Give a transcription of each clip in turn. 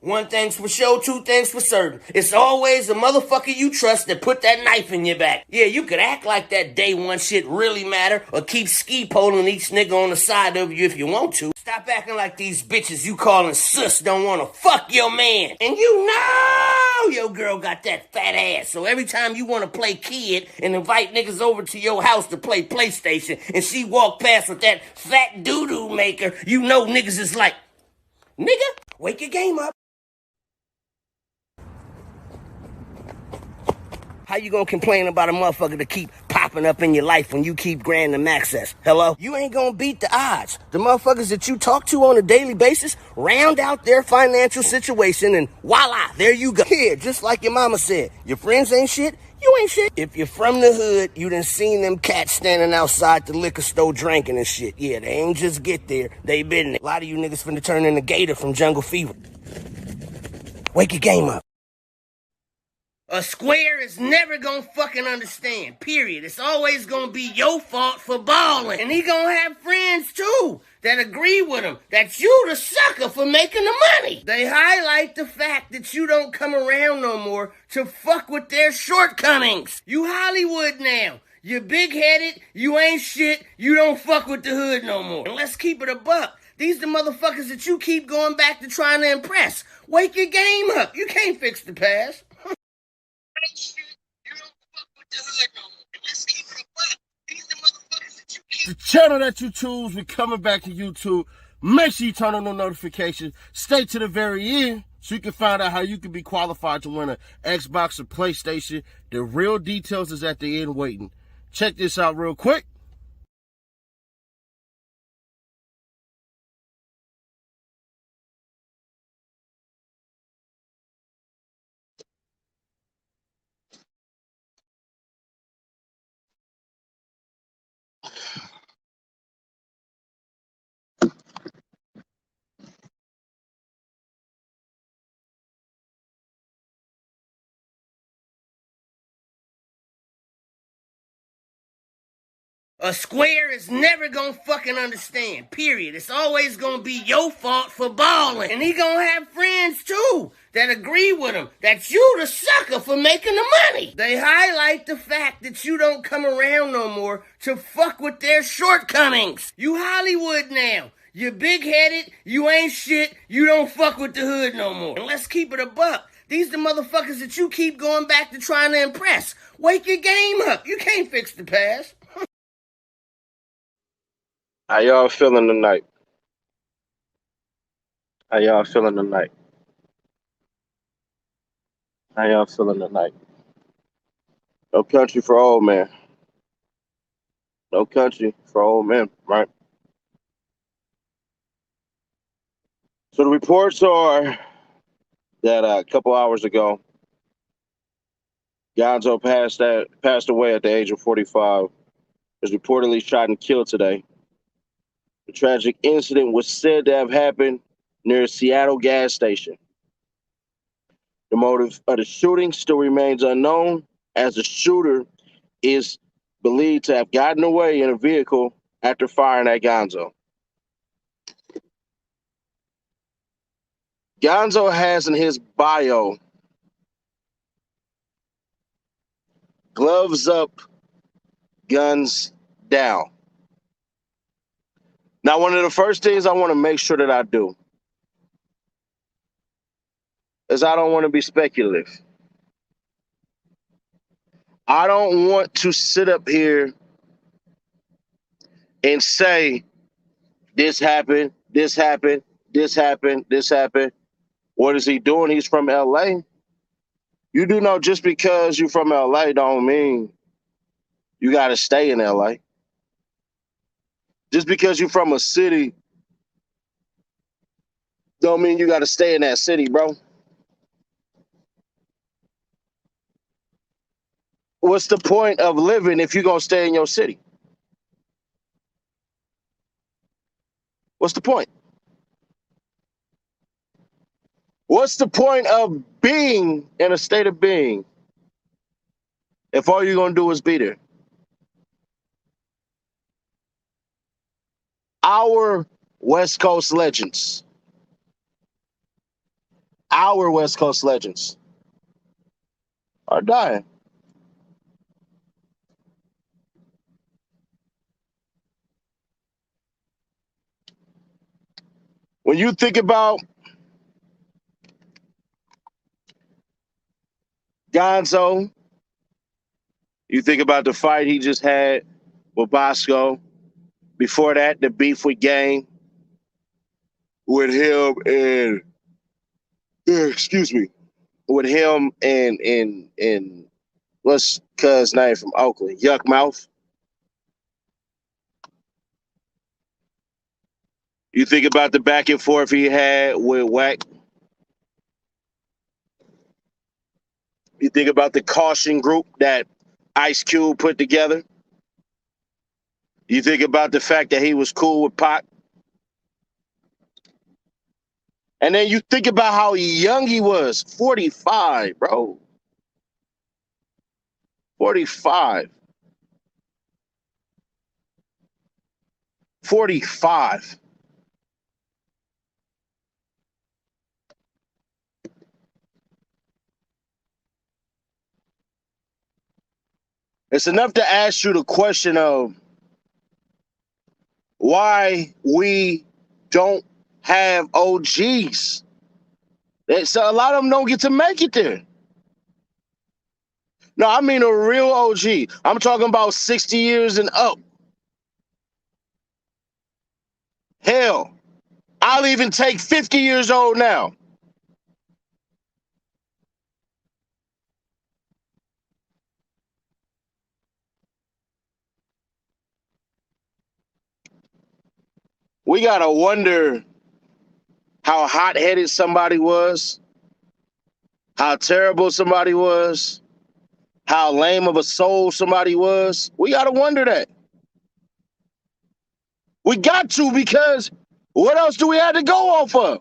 One thing's for sure, two things for certain. It's always the motherfucker you trust that put that knife in your back. Yeah, you could act like that day one shit really matter or keep ski poling each nigga on the side of you if you want to. Stop acting like these bitches you calling sus don't wanna fuck your man. And you know your girl got that fat ass, so every time you wanna play kid and invite niggas over to your house to play PlayStation and she walk past with that fat doo-doo maker, you know niggas is like, nigga, wake your game up. How you gonna complain about a motherfucker to keep popping up in your life when you keep granting them access? Hello? You ain't gonna beat the odds. The motherfuckers that you talk to on a daily basis round out their financial situation and voila, there you go. Yeah, just like your mama said, your friends ain't shit, you ain't shit. If you're from the hood, you done seen them cats standing outside the liquor store drinking and shit. Yeah, they ain't just get there, they been there. A lot of you niggas finna turn into Gator from Jungle Fever. Wake your game up. A square is never gonna fucking understand, period. It's always gonna be your fault for balling. And he gonna have friends too that agree with him that you the sucker for making the money. They highlight the fact that you don't come around no more to fuck with their shortcomings. You Hollywood now. You're big-headed, you ain't shit, you don't fuck with the hood no more. And let's keep it a buck. These the motherfuckers that you keep going back to trying to impress. Wake your game up. You can't fix the past. The channel that you choose, we're coming back to YouTube. Make sure you turn on the notifications. Stay to the very end so you can find out how you can be qualified to win an Xbox or PlayStation. The real details is at the end waiting. Check this out real quick. A square is never gonna fucking understand, period. It's always gonna be your fault for balling. And he gonna have friends too that agree with him that you the sucker for making the money. They highlight the fact that you don't come around no more to fuck with their shortcomings. You Hollywood now. You're big-headed, you ain't shit, you don't fuck with the hood no more. And let's keep it a buck. These the motherfuckers that you keep going back to trying to impress. Wake your game up. You can't fix the past. How y'all feeling tonight? How y'all feeling tonight? How y'all feeling tonight? No country for old men. No country for old men, right? So the reports are that a couple hours ago, Gonzoe passed away at the age of 45. Was reportedly shot and killed today. The tragic incident was said to have happened near a Seattle gas station. The motive of the shooting still remains unknown, as the shooter is believed to have gotten away in a vehicle after firing at Gonzoe. Gonzoe has in his bio, gloves up, guns down. Now, one of the first things I want to make sure that I do is I don't want to be speculative. I don't want to sit up here and say, this happened, this happened, this happened, this happened. What is he doing? He's from LA. You do know just because you're from LA don't mean you got to stay in LA. Just because you're from a city don't mean you got to stay in that city, bro. What's the point of living if you're going to stay in your city? What's the point? What's the point of being in a state of being if all you're going to do is be there? Our West Coast legends, our West Coast legends are dying. When you think about Gonzo, you think about the fight he just had with Bosco. Before that, the beef with Game with him and excuse me, with him and what's cuz name from Oakland? Yuck Mouth. You think about the back and forth he had with Wack. You think about the caution group that Ice Cube put together. You think about the fact that he was cool with Pac. And then you think about how young he was, 45, bro. 45. 45. It's enough to ask you the question of why we don't have OGs. So a lot of them don't get to make it there. No, I mean a real OG. I'm talking about 60 years and up. Hell, I'll even take 50 years old now. We got to wonder how hot-headed somebody was, how terrible somebody was, how lame of a soul somebody was. We got to wonder that. We got to, because what else do we have to go off of?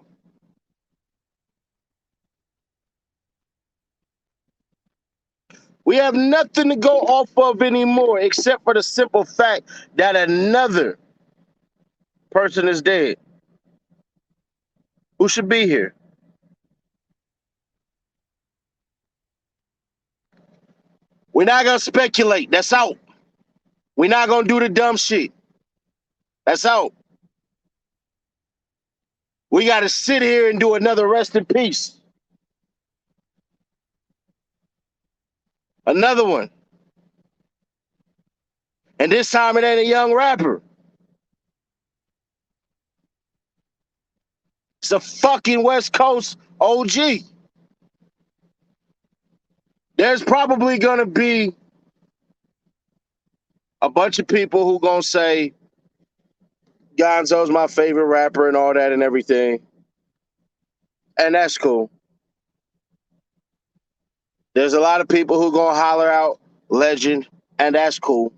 We have nothing to go off of anymore except for the simple fact that another person is dead who should be here. We're not going to speculate. That's out. We're not going to do the dumb shit. That's out. We got to sit here and do another rest in peace. Another one. And this time it ain't a young rapper. It's a fucking West Coast OG. There's probably going to be a bunch of people who going to say Gonzo's my favorite rapper and all that and everything. And that's cool. There's a lot of people who going to holler out legend, and that's cool.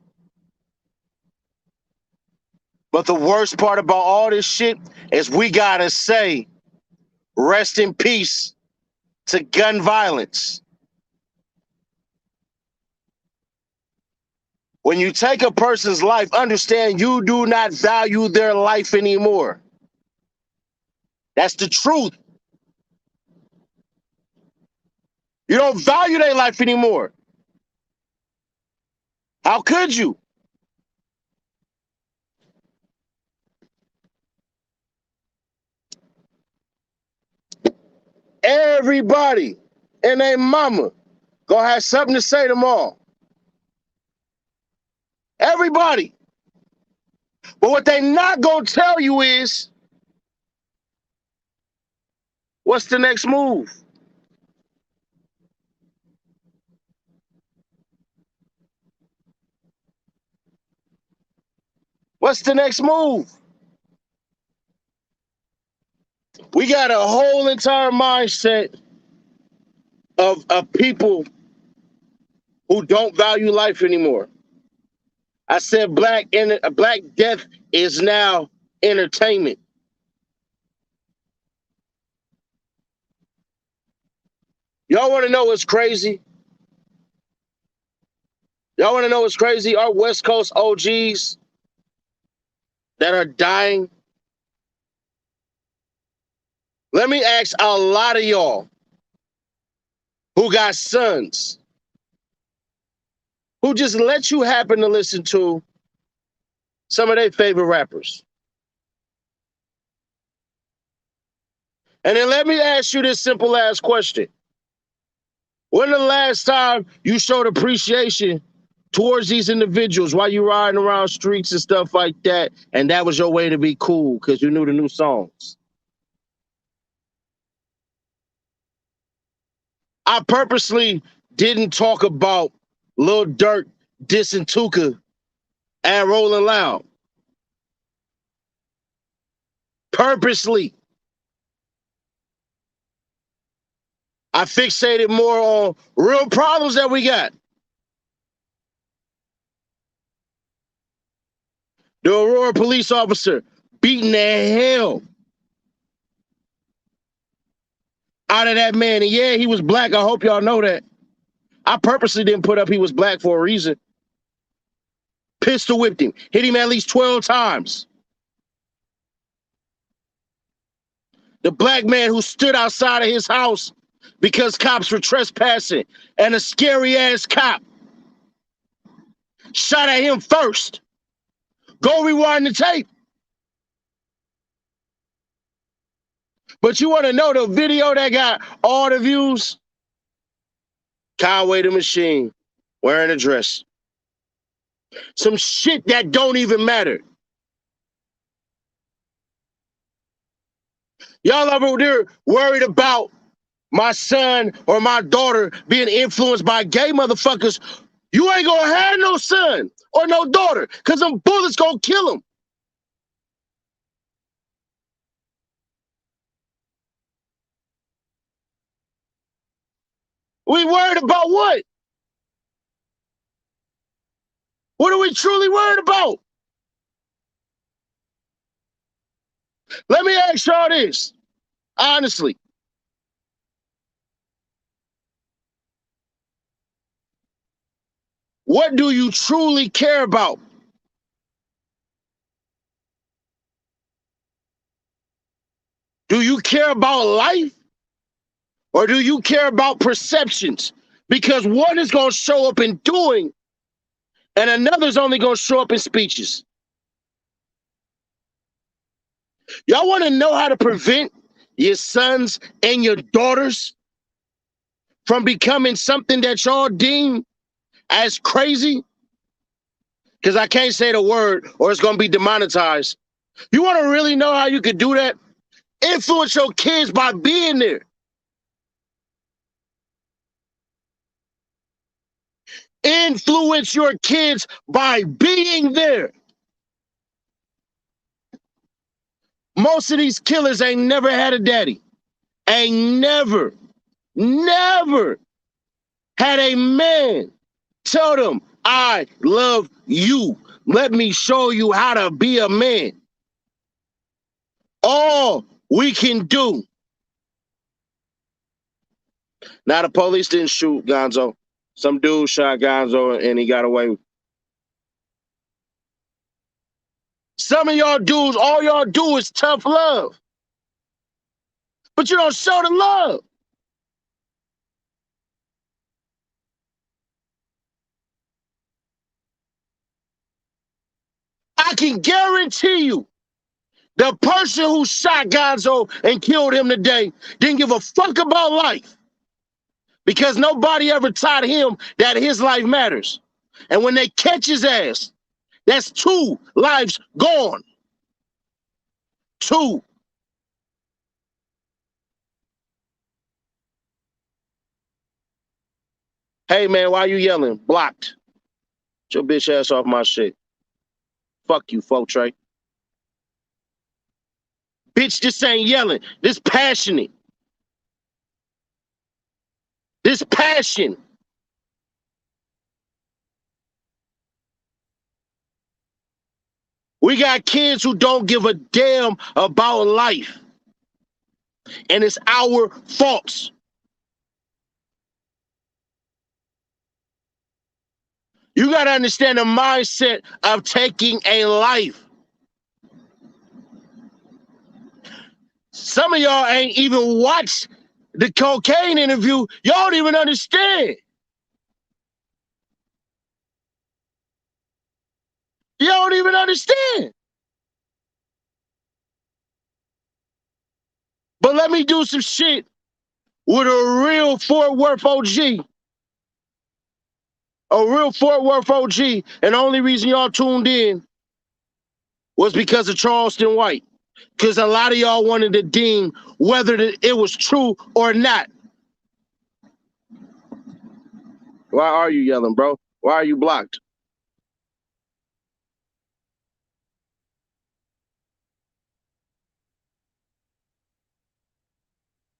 But the worst part about all this shit is we got to say rest in peace to gun violence. When you take a person's life, understand you do not value their life anymore. That's the truth. You don't value their life anymore. How could you? Everybody and their mama gonna have something to say tomorrow. Everybody. But what they not gonna tell you is, what's the next move? What's the next move? We got a whole entire mindset of people who don't value life anymore. I said black death is now entertainment. Y'all want to know what's crazy? Y'all want to know what's crazy? Our West Coast OGs that are dying, Let me ask a lot of y'all who got sons who just let you happen to listen to some of their favorite rappers. And then let me ask you this simple ass question. When the last time you showed appreciation towards these individuals while you riding around streets and stuff like that, and that was your way to be cool because you knew the new songs? I purposely didn't talk about Lil Durk dissing Tuka and Rolling Loud. Purposely. I fixated more on real problems that we got. The Aurora police officer beating the hell out of that man. And yeah, he was black. I hope y'all know that. I purposely didn't put up he was black for a reason. Pistol whipped him. Hit him at least 12 times. The black man who stood outside of his house because cops were trespassing and a scary ass cop shot at him first. Go rewind the tape. But you want to know the video that got all the views? Conway the Machine wearing a dress. Some shit that don't even matter. Y'all over there worried about my son or my daughter being influenced by gay motherfuckers. You ain't gonna have no son or no daughter because them bullets gonna kill them. We worried about what? What are we truly worried about? Let me ask y'all this, honestly. What do you truly care about? Do you care about life? Or do you care about perceptions? Because one is going to show up in doing, and another's only going to show up in speeches. Y'all want to know how to prevent your sons and your daughters from becoming something that y'all deem as crazy? Because I can't say the word or it's going to be demonetized. You want to really know how you could do that? Influence your kids by being there. Influence your kids by being there. Most of these killers ain't never had a daddy. Ain't never had a man tell them, I love you. Let me show you how to be a man. All we can do. Now, the police didn't shoot Gonzoe. Some dude shot Gonzoe and he got away. Some of y'all dudes, all y'all do is tough love. But you don't show the love. I can guarantee you, the person who shot Gonzoe and killed him today didn't give a fuck about life. Because nobody ever taught him that his life matters. And when they catch his ass, that's 2 lives gone. 2. Hey, man, why you yelling? Blocked. Get your bitch ass off my shit. Fuck you, folk Trey. Bitch, this ain't yelling. This passionate. This passion. We got kids who don't give a damn about life. And it's our faults. You got to understand the mindset of taking a life. some of y'all ain't even watched the cocaine interview. Y'all don't even understand. You don't even understand. But let me do some shit with a real Fort Worth OG. A real Fort Worth OG. And the only reason y'all tuned in was because of Charleston White. Because a lot of y'all wanted to deem whether it was true or not. Why are you yelling, bro? Why are you blocked?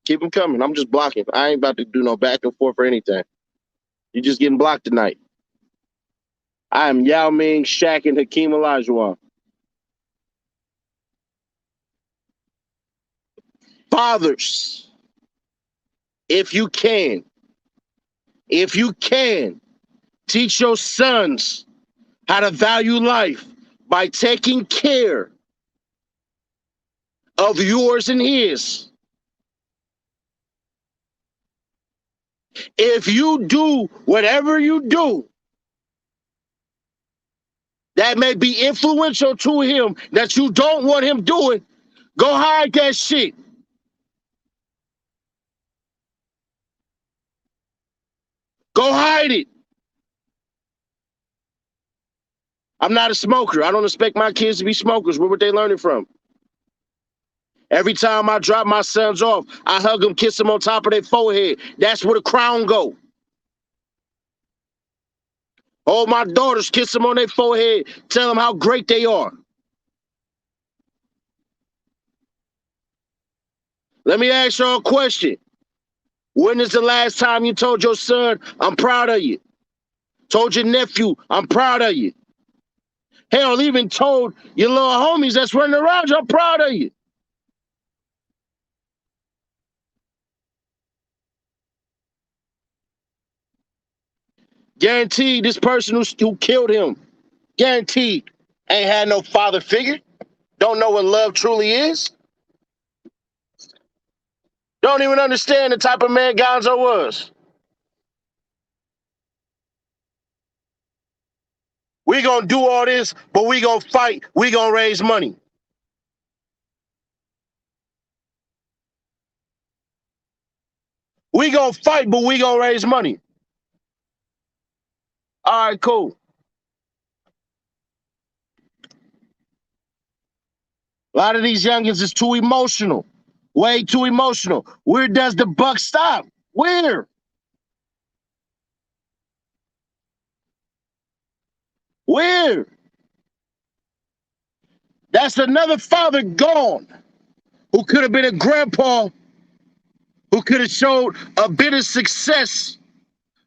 Keep them coming. I'm just blocking. I ain't about to do no back and forth or anything. You're just getting blocked tonight. I am Yao Ming, Shaq, and Hakeem Olajuwon. Fathers, if you can, teach your sons how to value life by taking care of yours and his. If you do whatever you do that may be influential to him that you don't want him doing, go hide that shit. Go hide it. I'm not a smoker. I don't expect my kids to be smokers. Where would they learn it from? Every time I drop my sons off, I hug them, kiss them on top of their forehead. That's where the crown go. All my daughters, kiss them on their forehead, tell them how great they are. Let me ask y'all a question. When is the last time you told your son, I'm proud of you? Told your nephew, I'm proud of you. Hell, even told your little homies that's running around you, I'm proud of you. Guaranteed this person who killed him, guaranteed, ain't had no father figure. Don't know what love truly is. Don't even understand the type of man Gonzo was. We gonna do all this, but we gonna fight. We gonna raise money. We gonna fight, but we gonna raise money. All right, cool. A lot of these youngins is too emotional. Way too emotional. Where does the buck stop? Where? Where? That's another father gone who could have been a grandpa, who could have showed a bit of success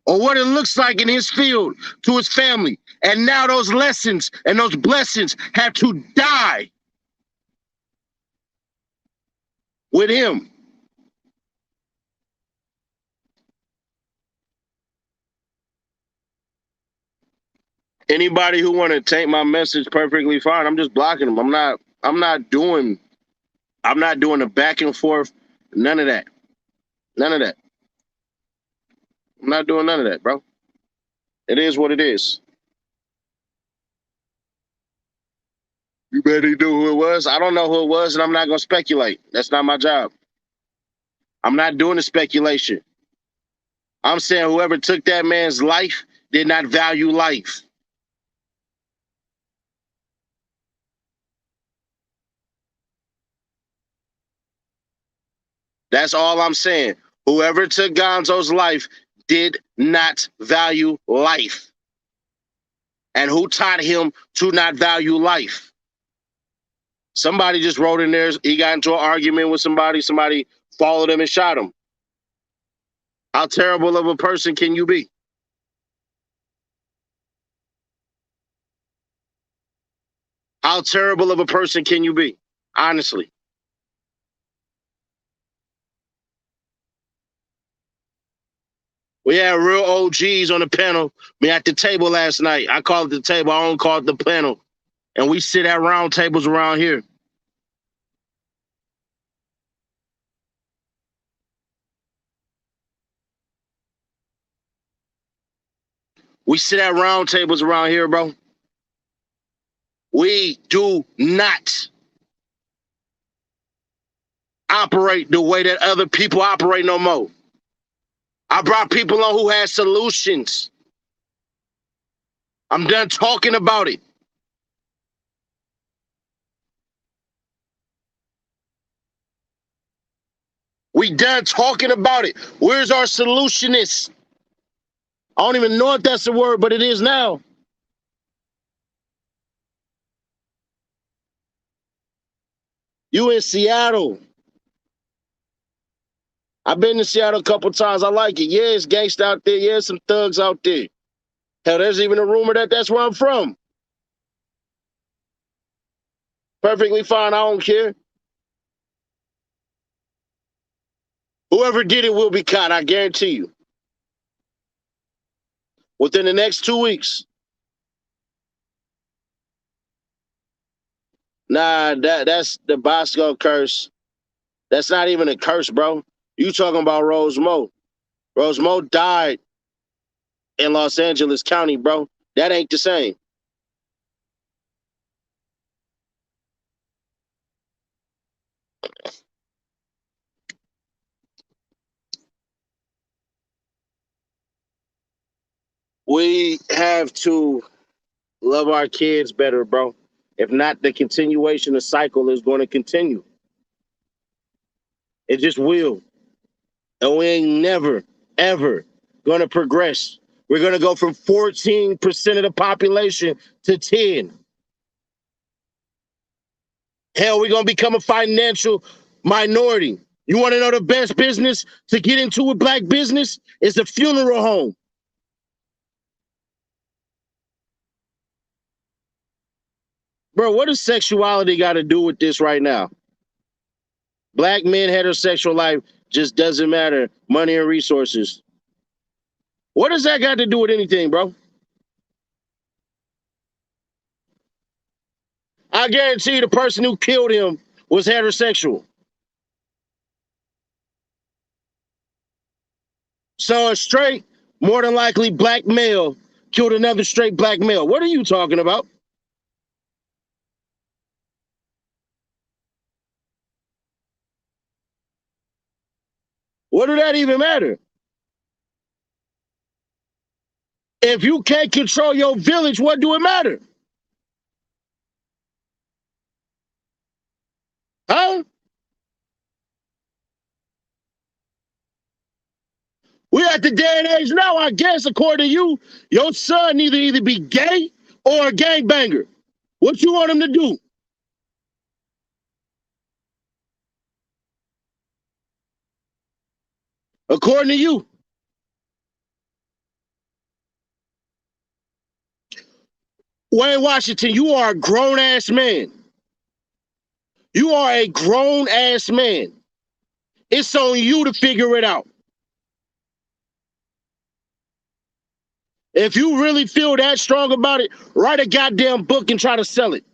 or what it looks like in his field to his family. And now those lessons and those blessings have to die with him. Anybody who want to take my message perfectly fine. I'm just blocking them. I'm not doing a back and forth. None of that. None of that. I'm not doing none of that, bro. It is what it is. You better know who it was. I don't know who it was, and I'm not gonna speculate. That's not my job. I'm not doing the speculation. I'm saying whoever took that man's life did not value life. That's all I'm saying. Whoever took Gonzo's life did not value life. And who taught him to not value life? Somebody just wrote in there, he got into an argument with somebody followed him and shot him. How terrible of a person can you be? How terrible of a person can you be? Honestly. We had real OGs on the panel. We at the table last night. I called it the table. I don't call it the panel. And we sit at round tables around here. We sit at round tables around here, bro. We do not operate the way that other people operate no more. I brought people on who had solutions. I'm done talking about it. We done talking about it. Where's our solutionist? I don't even know if that's the word, but it is now. You in Seattle. I've been to Seattle a couple times. I like it. Yeah, it's gangsta out there. Yeah, some thugs out there. Hell, there's even a rumor that that's where I'm from. Perfectly fine. I don't care. Whoever did it will be caught. I guarantee you. Within the next 2 weeks. Nah, that's the Bosco curse. That's not even a curse, bro. You talking about Rose Mo. Rose Mo died in Los Angeles County, bro. That ain't the same. We have to love our kids better, bro. If not, the continuation, the cycle is going to continue. It just will. And we ain't never, ever going to progress. We're going to go from 14% of the population to 10. Hell, we're going to become a financial minority. You want to know the best business to get into with black business? Is the funeral home. Bro, what does sexuality got to do with this right now? Black men, heterosexual life just doesn't matter. Money and resources. What does that got to do with anything, bro? I guarantee you the person who killed him was heterosexual. So a straight, more than likely black male killed another straight black male. What are you talking about? What do that even matter? If you can't control your village, what do it matter? Huh? We're at the day and age now, I guess, according to you, your son either be gay or a gangbanger. What you want him to do? According to you. Wayne Washington, you are a grown ass man. You are a grown ass man. It's on you to figure it out. If you really feel that strong about it, write a goddamn book and try to sell it.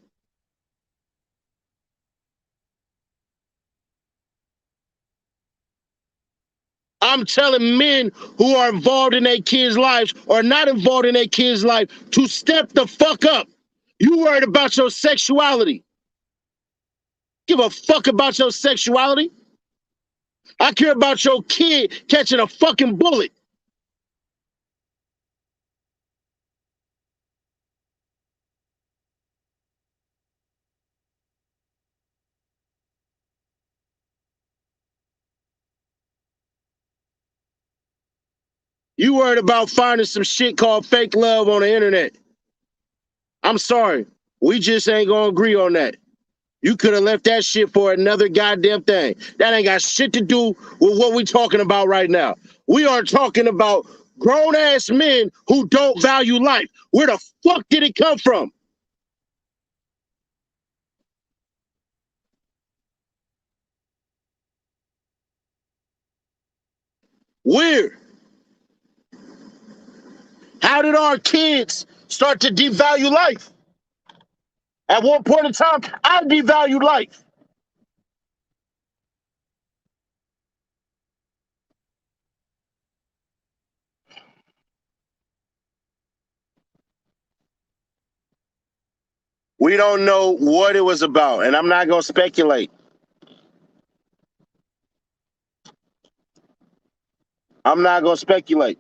I'm telling men who are involved in their kids' lives or not involved in their kids' life to step the fuck up. You worried about your sexuality. Give a fuck about your sexuality. I care about your kid catching a fucking bullet. You worried about finding some shit called fake love on the internet. I'm sorry. We just ain't gonna agree on that. You could have left that shit for another goddamn thing. That ain't got shit to do with what we talking about right now. We are talking about grown ass men who don't value life. Where the fuck did it come from? Where? How did our kids start to devalue life? At one point in time, I devalued life. We don't know what it was about, and I'm not going to speculate. I'm not going to speculate.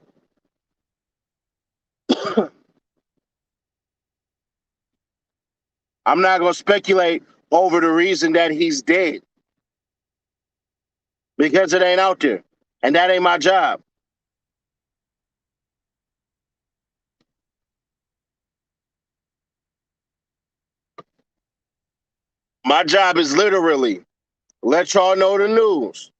I'm not going to speculate over the reason that he's dead because it ain't out there, and that ain't my job. My job is literally let y'all know the news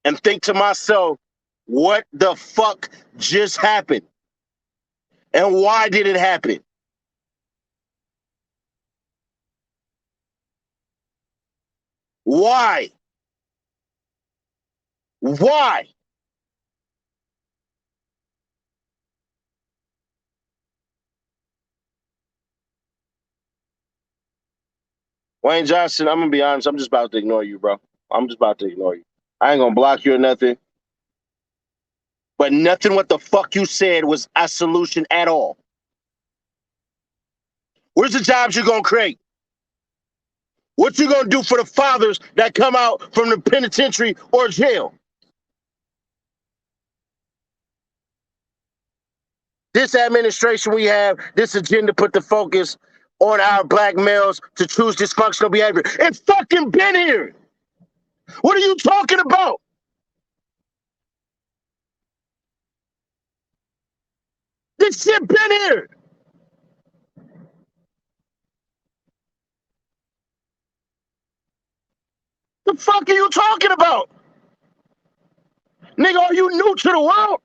and think to myself, what the fuck just happened? And why did it happen? Why? Why? Wayne Johnson, I'm going to be honest, I'm just about to ignore you, bro. I'm just about to ignore you. I ain't going to block you or nothing. But nothing what the fuck you said was a solution at all. Where's the jobs you're going to create? What you going to do for the fathers that come out from the penitentiary or jail? This administration we have, this agenda put the focus on our black males to choose dysfunctional behavior. It's fucking been here. What are you talking about? This shit been here. The fuck are you talking about? Nigga, are you new to the world?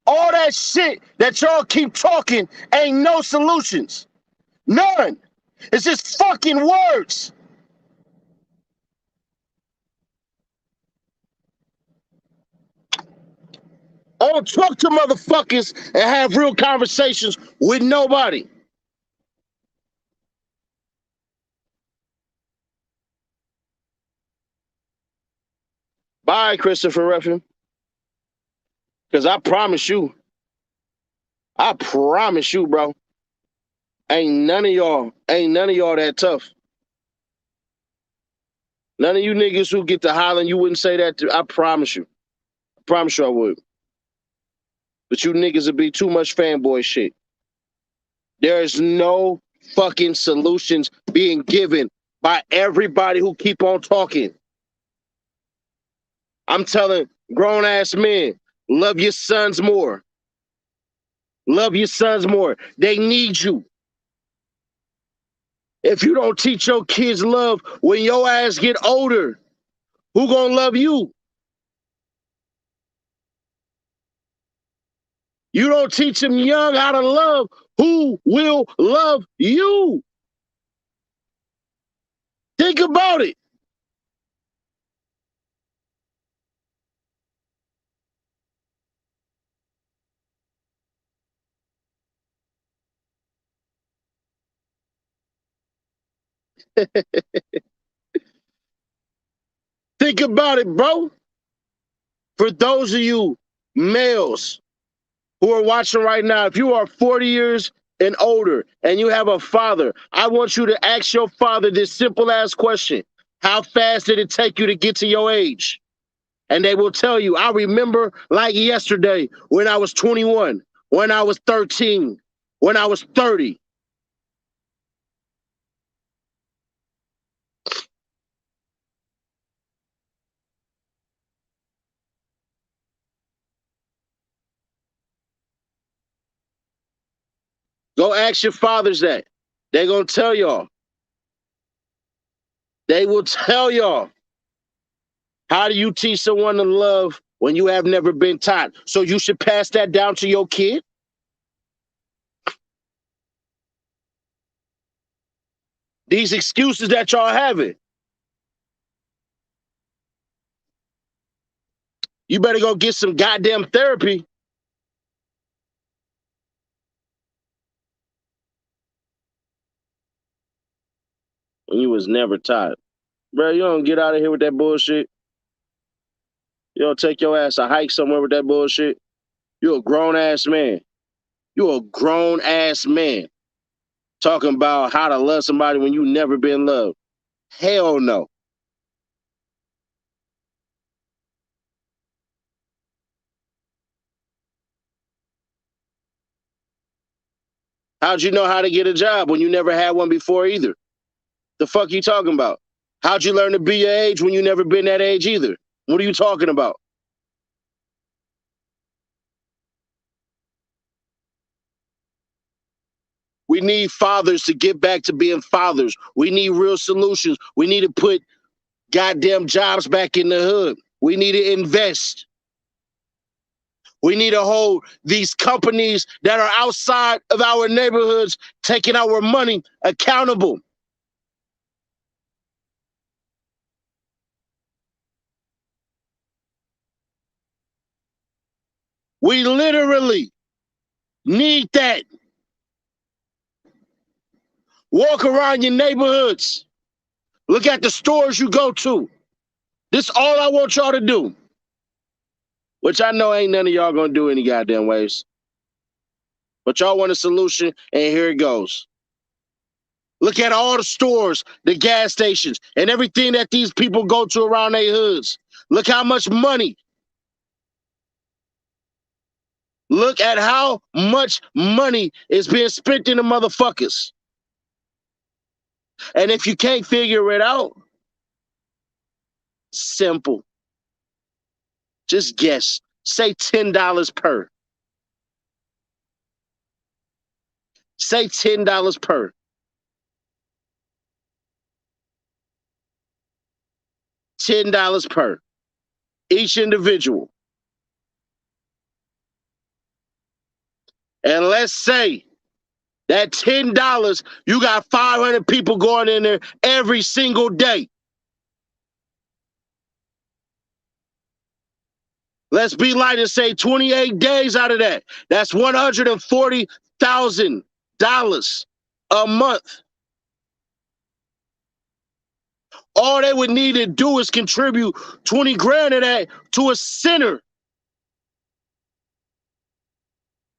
All that shit that y'all keep talking ain't no solutions. None. It's just fucking words. I don't talk to motherfuckers and have real conversations with nobody. Bye, Christopher Ruffin. Because I promise you, bro, ain't none of y'all that tough. None of you niggas who get to hollering, you wouldn't say that to. I promise you. I promise you I would. But you niggas would be too much fanboy shit. There is no fucking solutions being given by everybody who keep on talking. I'm telling grown ass men, love your sons more. Love your sons more. They need you. If you don't teach your kids love when your ass get older, who gonna love you? You don't teach them young how to love, who will love you? Think about it. Think about it, bro. For those of you males who are watching right now, if you are 40 years and older and you have a father, I want you to ask your father this simple ass question. How fast did it take you to get to your age? And they will tell you, I remember like yesterday when I was 21, when I was 13, when I was 30. Go ask your fathers that. They're going to tell y'all. They will tell y'all. How do you teach someone to love when you have never been taught? So you should pass that down to your kid? These excuses that y'all having. You better go get some goddamn therapy. when you was never tired. Bro, you don't get out of here with that bullshit. You don't take your ass a hike somewhere with that bullshit. You a grown ass man. You a grown ass man. Talking about how to love somebody when you never been loved. Hell no. How'd you know how to get a job when you never had one before either? The fuck you talking about? How'd you learn to be your age when you never been that age either? What are you talking about? We need fathers to get back to being fathers. We need real solutions. We need to put goddamn jobs back in the hood. We need to invest. We need to hold these companies that are outside of our neighborhoods taking our money accountable. We literally need that. Walk around your neighborhoods. Look at the stores you go to. This all I want y'all to do. Which I know ain't none of y'all gonna do any goddamn ways. But y'all want a solution, and here it goes. Look at all the stores, the gas stations, and everything that these people go to around their hoods. Look how much money. Look at how much money is being spent in the motherfuckers. And if you can't figure it out, simple. Just guess. Say $10 per. Say $10 per. $10 per. Each individual. And let's say that $10, you got 500 people going in there every single day. Let's be light and say 28 days out of that. That's $140,000 a month. All they would need to do is contribute 20 grand of that to a center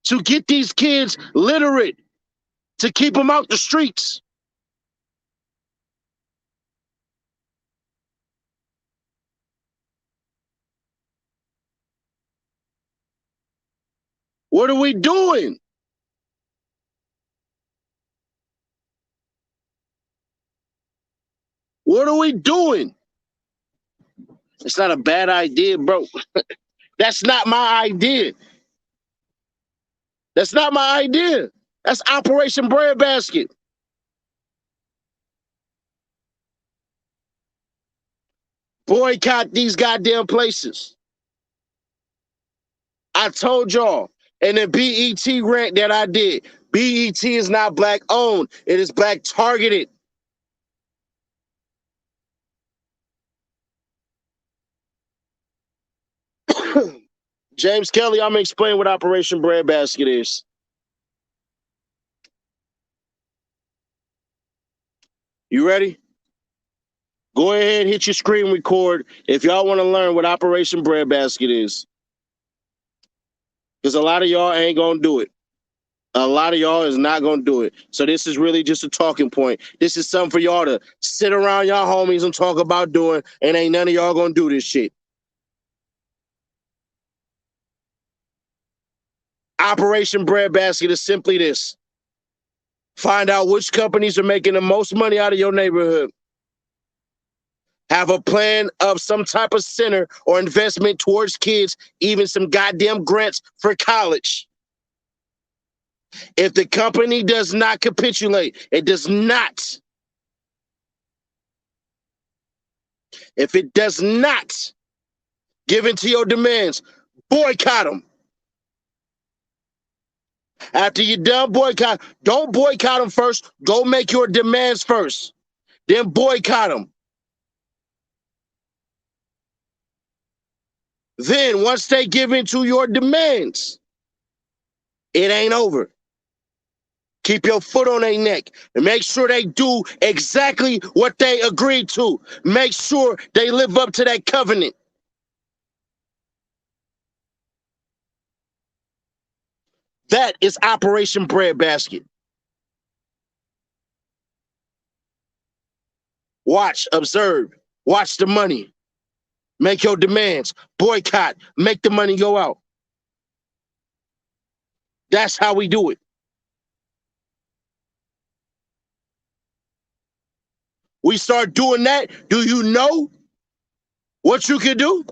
to get these kids literate, to keep them out the streets. What are we doing? What are we doing? It's not a bad idea, bro. That's not my idea. That's not my idea. That's Operation Breadbasket. Boycott these goddamn places. I told y'all in the BET rant that I did, BET is not black owned. It is black targeted. James Kelly, I'm going to explain what Operation Breadbasket is. You ready? Go ahead, hit your screen record if y'all want to learn what Operation Breadbasket is. Because a lot of y'all ain't going to do it. A lot of y'all is not going to do it. So this is really just a talking point. This is something for y'all to sit around y'all homies and talk about doing, and ain't none of y'all going to do this shit. Operation Breadbasket is simply this. Find out which companies are making the most money out of your neighborhood. Have a plan of some type of center or investment towards kids, even some goddamn grants for college. If the company does not capitulate, it does not. If it does not give in to your demands, boycott them. After you're done boycott, don't boycott them first. Go make your demands first. Then boycott them. Then once they give in to your demands, it ain't over. Keep your foot on their neck and make sure they do exactly what they agreed to. Make sure they live up to that covenant. That is Operation Breadbasket. Watch, observe, watch the money. Make your demands. Boycott. Make the money go out. That's how we do it. We start doing that. Do you know what you can do?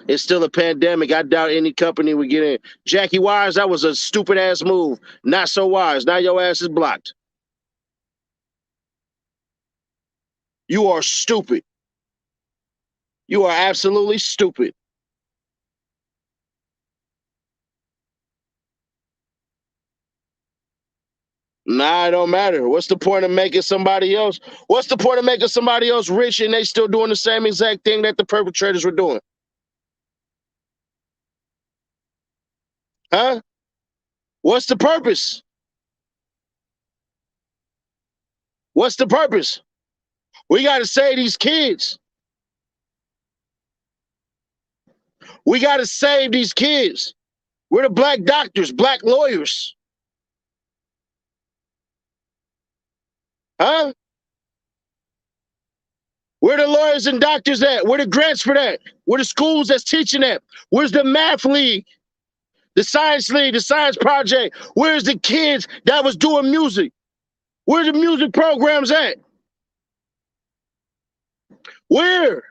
It's still a pandemic. I doubt any company would get in. Jackie Wise, that was a stupid ass move. Not so wise. Now your ass is blocked. You are stupid. You are absolutely stupid. Nah, it don't matter. What's the point of making somebody else? What's the point of making somebody else rich and they still doing the same exact thing that the perpetrators were doing? Huh? What's the purpose? What's the purpose? We got to save these kids. We got to save these kids. We're the black doctors, black lawyers. Huh? Where the lawyers and doctors at? Where the grants for that? Where the schools that's teaching that? Where's the math league? The science league, the science project? Where's the kids that was doing music? Where the music programs at? Where?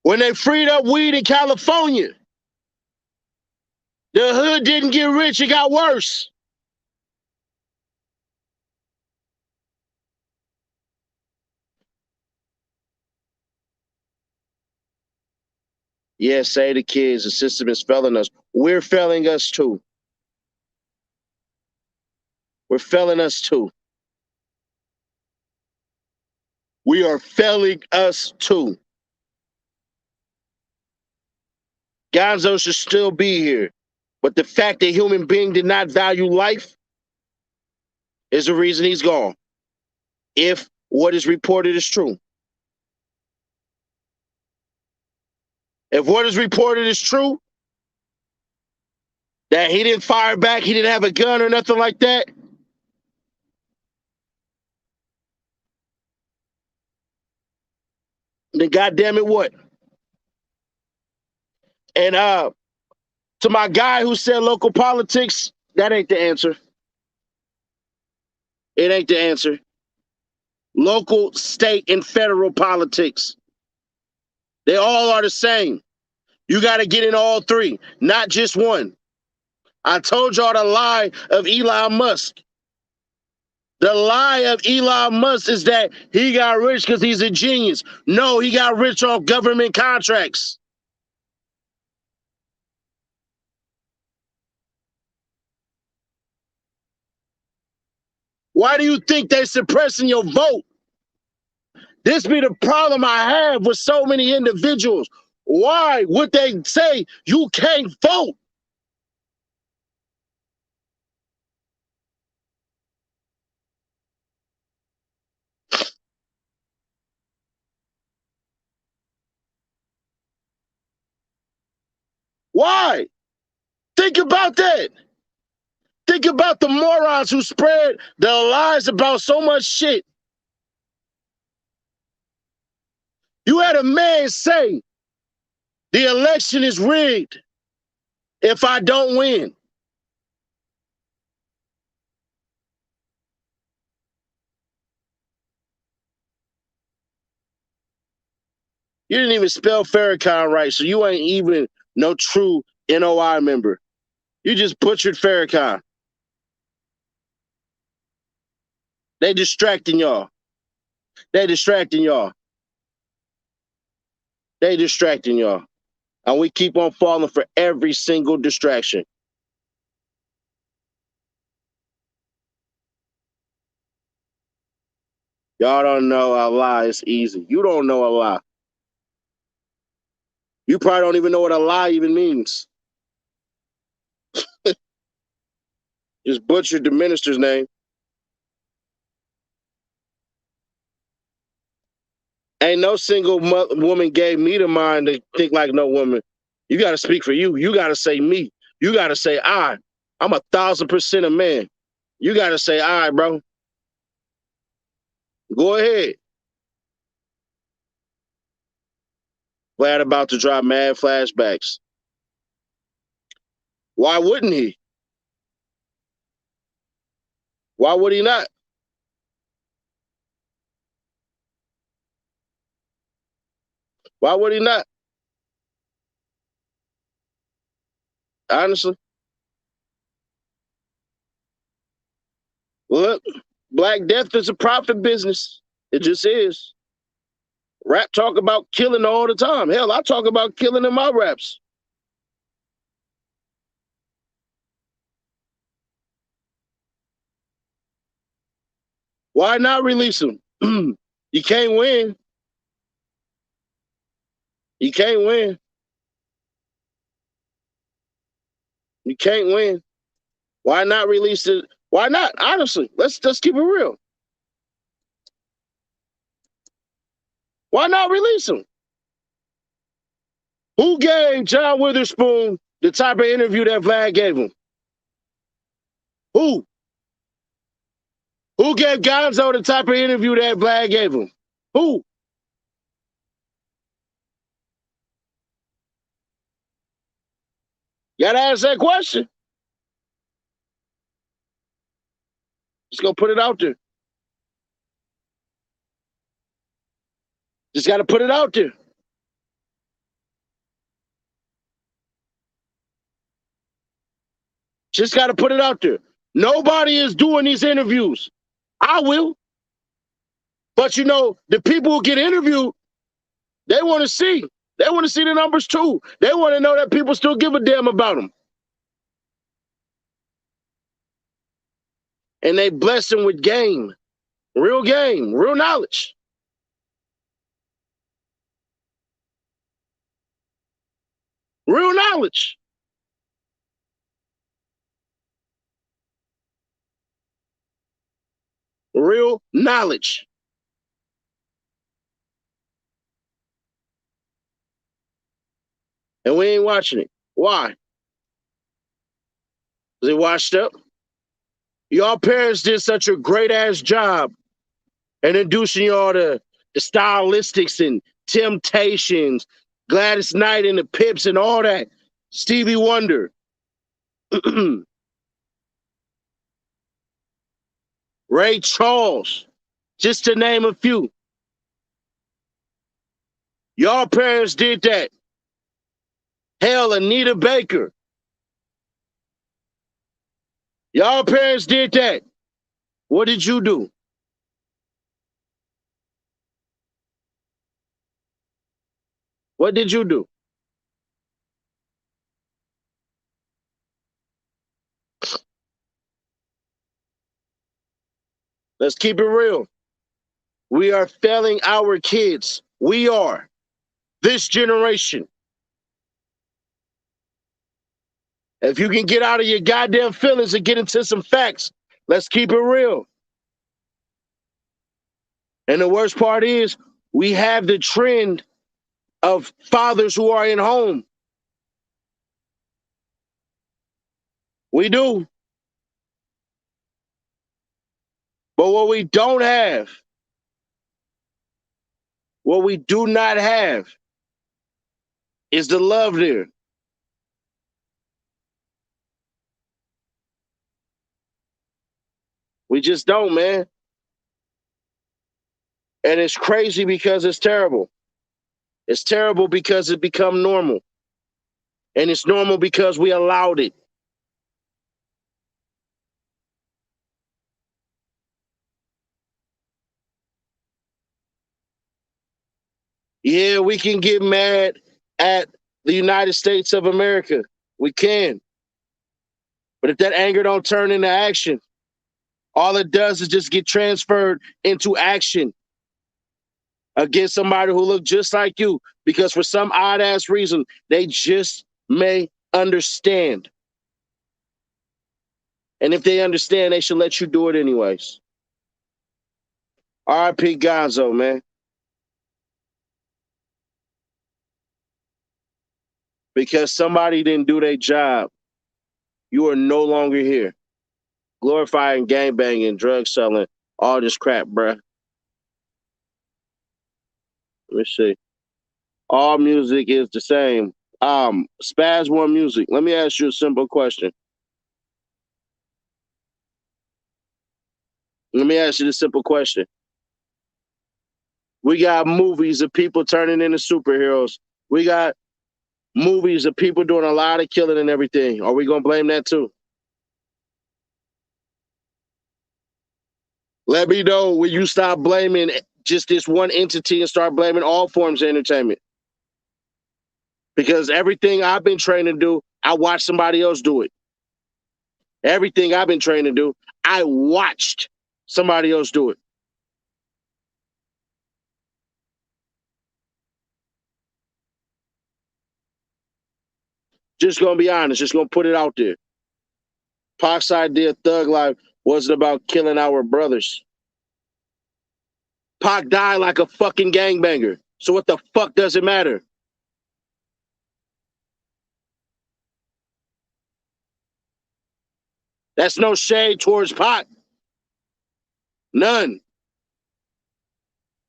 When they freed up weed in California, the hood didn't get rich, it got worse. Yeah, say the kids, the system is failing us. We're failing us too. We're failing us too. We are failing us too. Gonzo should still be here. But the fact that human being did not value life is the reason he's gone. If what is reported is true. If what is reported is true, that he didn't fire back, he didn't have a gun or nothing like that, then goddamn it, what? And to my guy who said local politics, that ain't the answer. It ain't the answer. Local, state, and federal politics. They all are the same. You got to get in all three, not just one. I told y'all the lie of Elon Musk. The lie of Elon Musk is that he got rich because he's a genius. No, he got rich off government contracts. Why do you think they're suppressing your vote? This be the problem I have with so many individuals. Why would they say you can't vote? Why? Think about that. Think about the morons who spread the lies about so much shit. You had a man say the election is rigged if I don't win. You didn't even spell Farrakhan right, so you ain't even no true NOI member. You just butchered Farrakhan. They distracting y'all. They distracting y'all. They distracting y'all. And we keep on falling for every single distraction. Y'all don't know Allah is easy. You don't know Allah. You probably don't even know what a lie even means. Just butchered the minister's name. Ain't no single woman gave me the mind to think like no woman. You got to speak for you. You got to say me. You got to say I. I'm 1,000% a man. You got to say I, bro. Go ahead. Glad about to drop mad flashbacks. Why wouldn't he? Why would he not? Why would he not? Honestly. Look, Black Death is a profit business. It just is. Rap talk about killing all the time. Hell, I talk about killing in my raps. Why not release him? You can't win. You can't win. You can't win. Why not release it? Why not? Honestly, let's keep it real. Why not release him? Who gave John Witherspoon the type of interview that Vlad gave him? Who? Who gave Gonzo the type of interview that Vlad gave him? Who? You gotta ask that question. Just go put it out there. Just gotta put it out there. Just gotta put it out there. Nobody is doing these interviews. I will. But you know, the people who get interviewed, they want to see. They want to see the numbers too. They want to know that people still give a damn about them. And they bless them with game, real knowledge. Real knowledge. Real knowledge. And we ain't watching it. Why? Because they washed up. Y'all parents did such a great ass job introducing y'all to the stylistics and Temptations, Gladys Knight and the Pips and all that. Stevie Wonder. Ray Charles, just to name a few. Y'all parents did that. Hell, Anita Baker. Y'all parents did that. What did you do? What did you do? Let's keep it real. We are failing our kids. We are. This generation. If you can get out of your goddamn feelings and get into some facts, let's keep it real. And the worst part is, we have the trend of fathers who are in home. We do. But what we don't have, what we do not have, is the love there. We just don't, man. And it's crazy because it's terrible. It's terrible because it become normal. And it's normal because we allowed it. Yeah, we can get mad at the United States of America. We can. But if that anger don't turn into action, all it does is just get transferred into action. against somebody who look just like you because for some odd ass reason, they just may understand. And if they understand, they should let you do it anyways. R.I.P. Gonzo, man. Because somebody didn't do their job, you are no longer here. Glorifying gangbanging, drug selling, all this crap, bruh. Let me see. All music is the same. Spaz One Music. Let me ask you a simple question. Let me ask you this simple question. We got movies of people turning into superheroes. We got movies of people doing a lot of killing and everything. Are we gonna blame that too? Let me know when you stop blaming just this one entity and start blaming all forms of entertainment. Because everything I've been trained to do, I watched somebody else do it. Everything I've been trained to do, I watched somebody else do it. Just gonna be honest, just gonna put it out there. Pac's idea of Thug Life wasn't about killing our brothers. Pac died like a fucking gangbanger. So what the fuck does it matter? That's no shade towards Pac. None.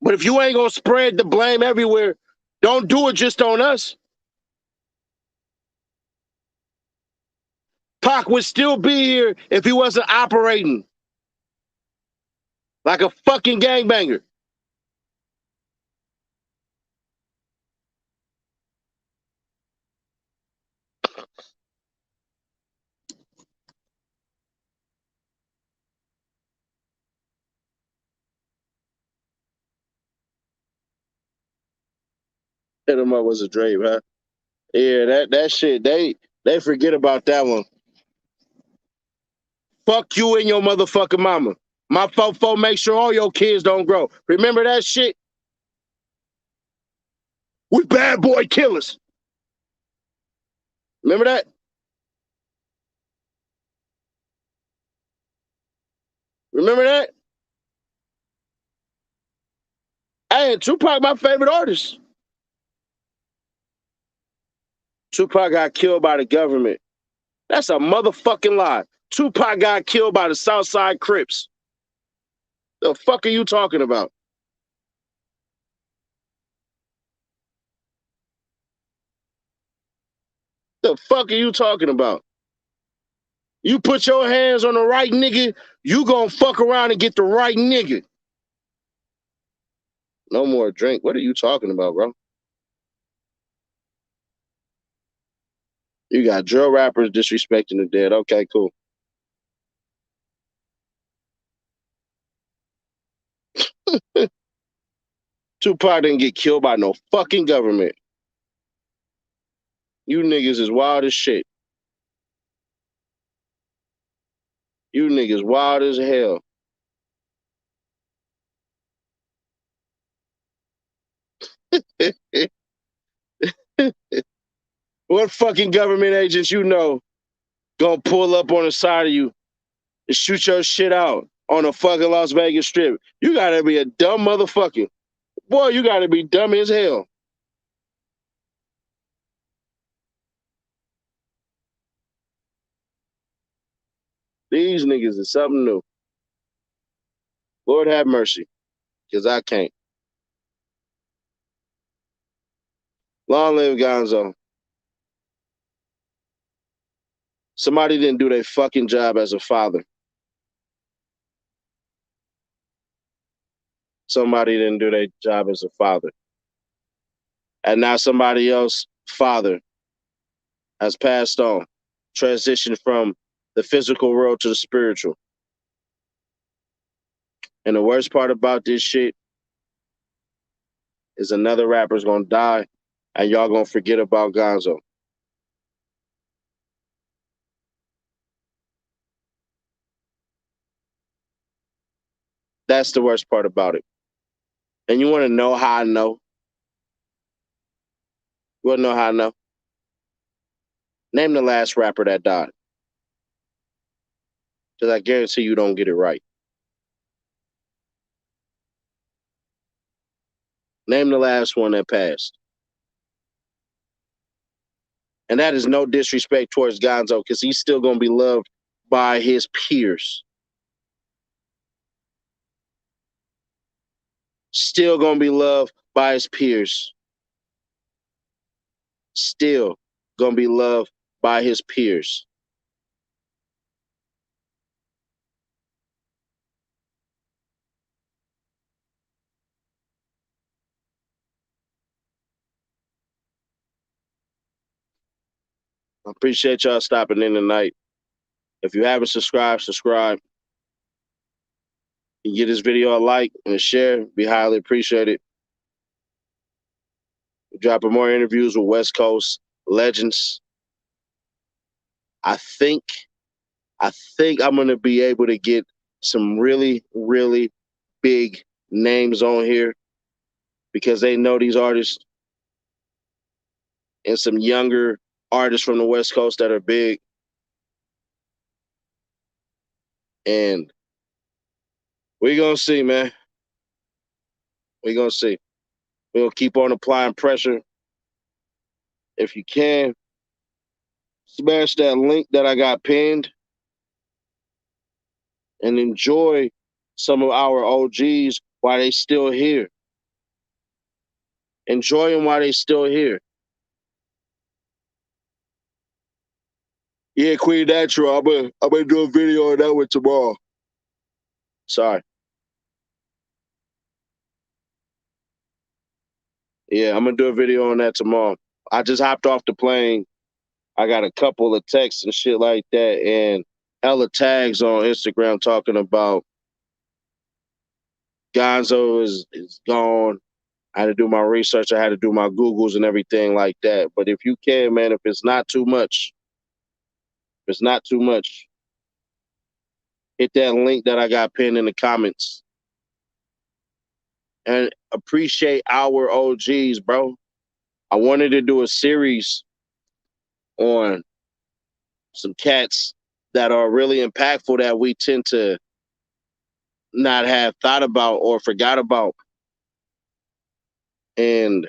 But if you ain't gonna spread the blame everywhere, don't do it just on us. Pac would still be here if he wasn't operating like a fucking gangbanger. Hit him up was a dream, huh? Yeah, that shit, they forget about that one. Fuck you and your motherfucking mama. My fofo make sure all your kids don't grow. Remember that shit? We bad boy killers. Remember that? Remember that? Hey, Tupac, my favorite artist. Tupac got killed by the government. That's a motherfucking lie. Tupac got killed by the Southside Crips. The fuck are you talking about? The fuck are you talking about? You put your hands on the right nigga, you gonna fuck around and get the right nigga. No more drink. What are you talking about, bro? You got drill rappers disrespecting the dead. Okay, cool. Tupac didn't get killed by no fucking government. You niggas is wild as shit. You niggas wild as hell. What fucking government agents you know gonna pull up on the side of you and shoot your shit out on a fucking Las Vegas strip? You gotta be a dumb motherfucker. Boy, you gotta be dumb as hell. These niggas is something new. Lord have mercy, because I can't. Long live Gonzo. Somebody didn't do their fucking job as a father. Somebody didn't do their job as a father. And now somebody else, father, has passed on, transitioned from the physical world to the spiritual. And the worst part about this shit is another rapper's gonna die and y'all gonna forget about Gonzo. That's the worst part about it. And you want to know how I know? You want to know how I know? Name the last rapper that died. Because I guarantee you don't get it right. Name the last one that passed. And that is no disrespect towards Gonzo, because he's still going to be loved by his peers. Still going to be loved by his peers. Still going to be loved by his peers. I appreciate y'all stopping in tonight. If you haven't subscribed, subscribe. You give this video a like and a share. Be highly appreciated. We're dropping more interviews with West Coast legends. I think I'm going to be able to get some really, really big names on here because they know these artists, and some younger artists from the West Coast that are big. And we're going to see, man. We're going to see. We're going to keep on applying pressure. If you can, smash that link that I got pinned and enjoy some of our OGs while they still here. Enjoy them while they still here. Yeah, Queen Natural, I'm gonna do a video on that one tomorrow. Sorry. Yeah, I'm gonna do a video on that tomorrow. I just hopped off the plane. I got a couple of texts and shit like that, and hella tags on Instagram talking about Gonzo is gone. I had to do my research. I had to do my Googles and everything like that. But if you can, man, if it's not too much, hit that link that I got pinned in the comments. And appreciate our OGs, bro. I wanted to do a series on some cats that are really impactful that we tend to not have thought about or forgot about, and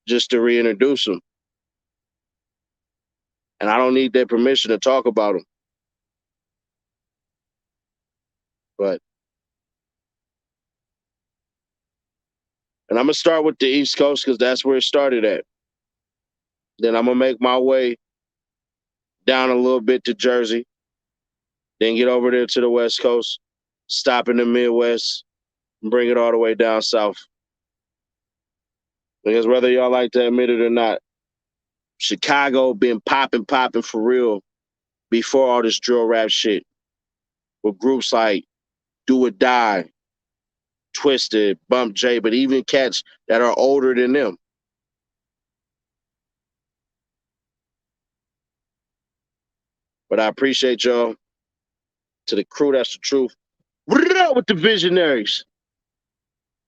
just to reintroduce them. And I don't need their permission to talk about them. But, and I'm going to start with the East Coast because that's where it started at. Then I'm going to make my way down a little bit to Jersey, then get over there to the West Coast, stop in the Midwest, and bring it all the way down south. Because whether y'all like to admit it or not, Chicago been popping for real before all this drill rap shit. With groups like Do or Die, Twisted, Bump J, but even cats that are older than them. But I appreciate y'all. To the crew, that's the truth. With the visionaries.